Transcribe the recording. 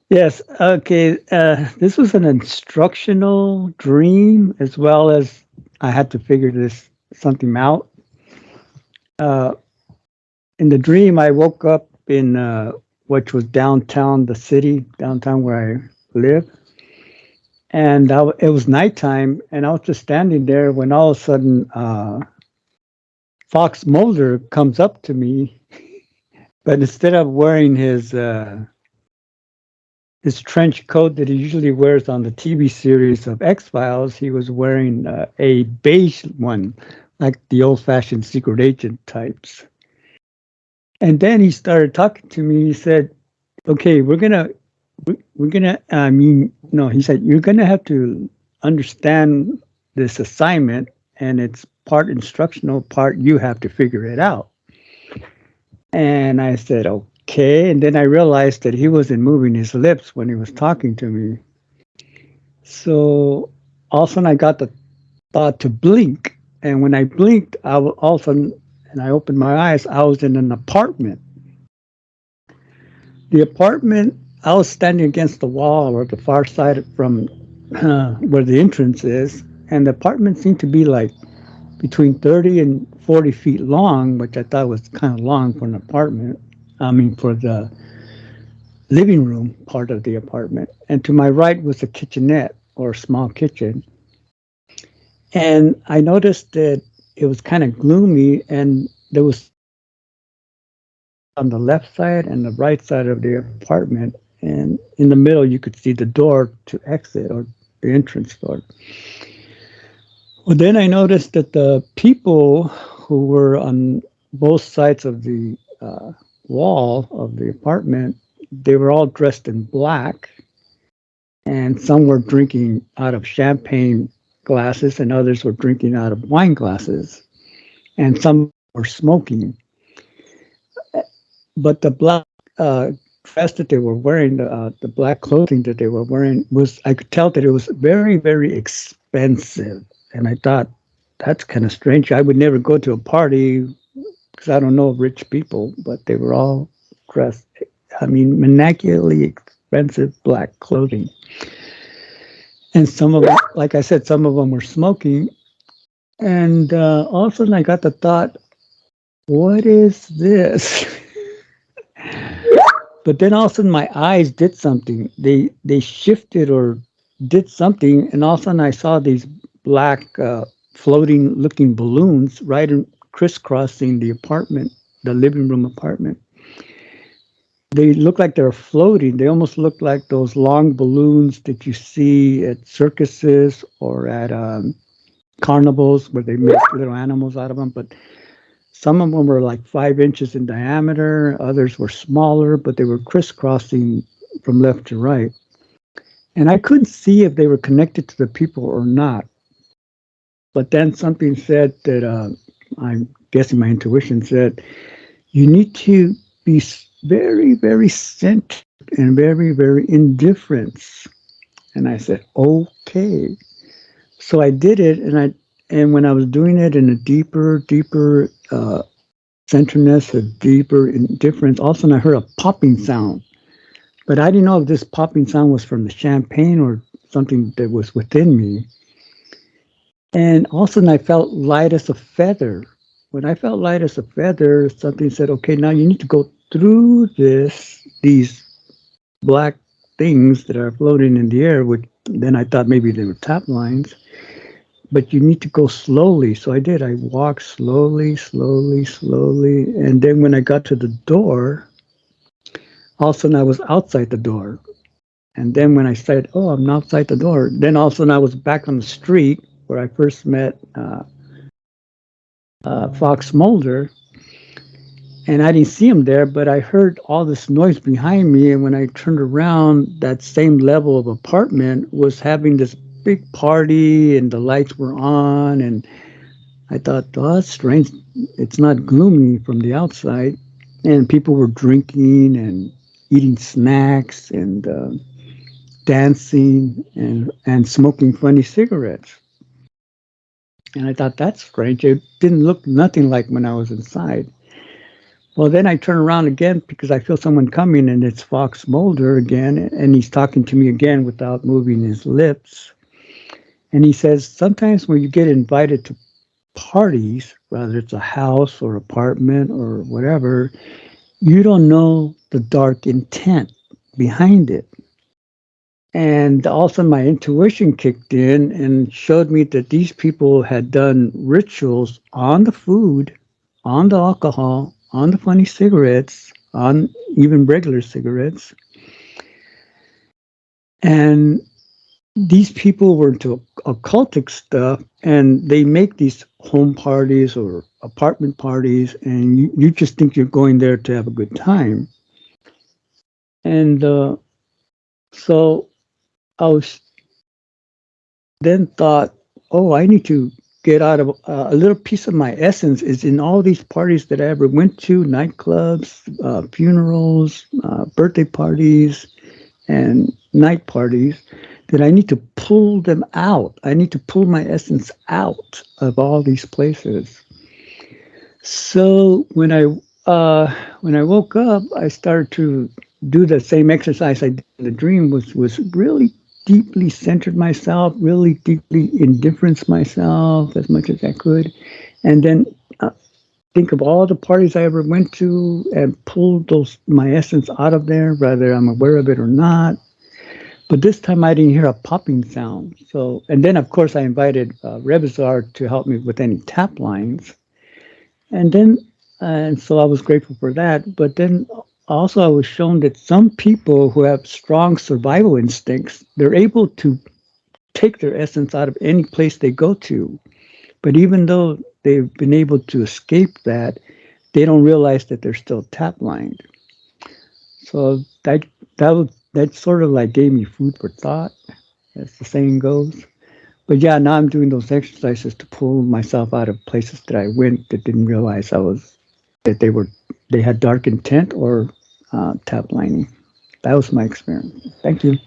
Yes. Okay. This was an instructional dream, as well as I had to figure this something out. Uh, in the dream, I woke up in which was downtown, the city, downtown where I live, and it was nighttime, and I was just standing there when all of a sudden Fox Mulder comes up to me, but instead of wearing his trench coat that he usually wears on the TV series of X-Files, he was wearing a beige one, like the old-fashioned secret agent types. And then he started talking to me. He said, "Okay, we're gonna. I mean, no," he said, "You're gonna have to understand this assignment, and it's part instructional, part you have to figure it out." And I said, "Okay." And then I realized that he wasn't moving his lips when he was talking to me. So all of a sudden I got the thought to blink. And when I blinked, all of a sudden, and I opened my eyes, I was in an apartment. The apartment, I was standing against the wall or the far side from where the entrance is. And the apartment seemed to be like between 30 and 40 feet long, which I thought was kind of long for an apartment. I mean, for the living room part of the apartment. And to my right was a kitchenette or a small kitchen. And I noticed that it was kind of gloomy, and there was on the left side and the right side of the apartment. And in the middle, you could see the door to exit or the entrance door. Well, then I noticed that the people who were on both sides of the wall of the apartment, they were all dressed in black, and some were drinking out of champagne glasses, and others were drinking out of wine glasses, and some were smoking. But the black dress that they were wearing, the black clothing that they were wearing, was, I could tell that it was very, very expensive. And I thought, that's kind of strange. I would never go to a party because I don't know rich people, but they were all dressed, I mean, maniacally expensive black clothing. And some of them, like I said, some of them were smoking. And all of a sudden I got the thought, what is this? But then all of a sudden my eyes did something. They shifted or did something, and all of a sudden I saw these black floating looking balloons right in crisscrossing the apartment, the living room apartment. They looked like they were floating. They almost looked like those long balloons that you see at circuses or at carnivals where they make little animals out of them. But some of them were like 5 inches in diameter. Others were smaller, but they were crisscrossing from left to right. And I couldn't see if they were connected to the people or not. But then something said that I'm guessing my intuition said, you need to be very, very centered and very, very indifferent. And I said, okay. So I did it, and when I was doing it in a deeper centeredness, a deeper indifference, all of a sudden I heard a popping sound. But I didn't know if this popping sound was from the champagne or something that was within me. And all of a sudden I felt light as a feather. When I felt light as a feather, something said, okay, now you need to go through these black things that are floating in the air, which then I thought maybe they were taplines. But you need to go slowly. So I did. I walked slowly. And then when I got to the door, all of a sudden I was outside the door. And then when I said, oh, I'm outside the door, then all of a sudden I was back on the street where I first met Fox Mulder. And I didn't see him there, but I heard all this noise behind me. And when I turned around, that same level of apartment was having this big party and the lights were on. And I thought, oh, that's strange. It's not gloomy from the outside. And people were drinking and eating snacks and dancing and smoking funny cigarettes. And I thought, that's strange. It didn't look nothing like when I was inside. Well, then I turn around again because I feel someone coming, and it's Fox Mulder again, and he's talking to me again without moving his lips. And he says, sometimes when you get invited to parties, whether it's a house or apartment or whatever, you don't know the dark intent behind it. And also my intuition kicked in and showed me that these people had done rituals on the food, on the alcohol, on the funny cigarettes, on even regular cigarettes. And these people were into occultic stuff, and they make these home parties or apartment parties, and you just think you're going there to have a good time. And so I was then thought, oh, I need to get out of a little piece of my essence is in all these parties that I ever went to, nightclubs, funerals, birthday parties, and night parties, that I need to pull them out. I need to pull my essence out of all these places. So when I woke up, I started to do the same exercise I did in the dream, was really deeply centered myself, really deeply indifference myself as much as I could, and then think of all the parties I ever went to and pull my essence out of there, whether I'm aware of it or not. But this time I didn't hear a popping sound. So, and then of course I invited Rebizar to help me with any tap lines. And so I was grateful for that. But then also I was shown that some people who have strong survival instincts, they're able to take their essence out of any place they go to. But even though they've been able to escape that, they don't realize that they're still tap lined. So that sort of like gave me food for thought, as the saying goes. But yeah, now I'm doing those exercises to pull myself out of places that I went that didn't realize they had dark intent or tap lining. That was my experience. Thank you.